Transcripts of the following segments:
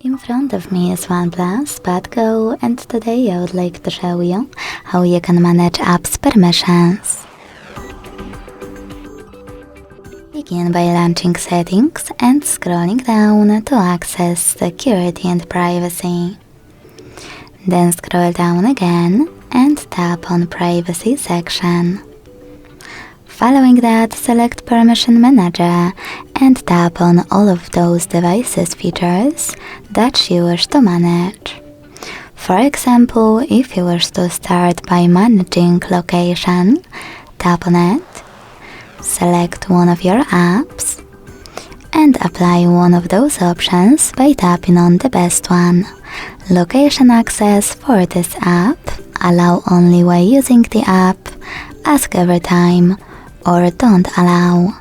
In front of me is OnePlus Pad Go, and today I would like to show you how you can manage apps permissions. Begin by launching Settings and scrolling down to access Security and Privacy. Then scroll down again and tap on Privacy section. Following that, select Permission Manager and tap on all of those devices features that you wish to manage. For example, if you wish to start by managing location, tap on it, select one of your apps, and apply one of those options by tapping on the best one. Location access for this app, allow only while using the app, ask every time, or don't allow.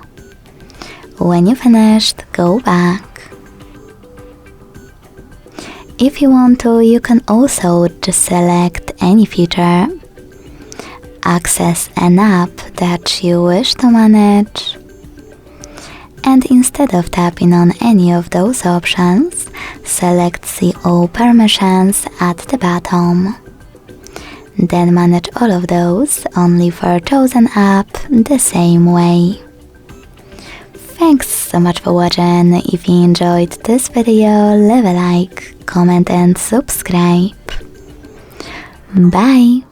When you finished, go back. If you want to, you can also just select any feature, access an app that you wish to manage, and instead of tapping on any of those options, select See All Permissions at the bottom. Then manage all of those only for a chosen app the same way. Thanks so much for watching. If you enjoyed this video, leave a like, comment and subscribe. Bye!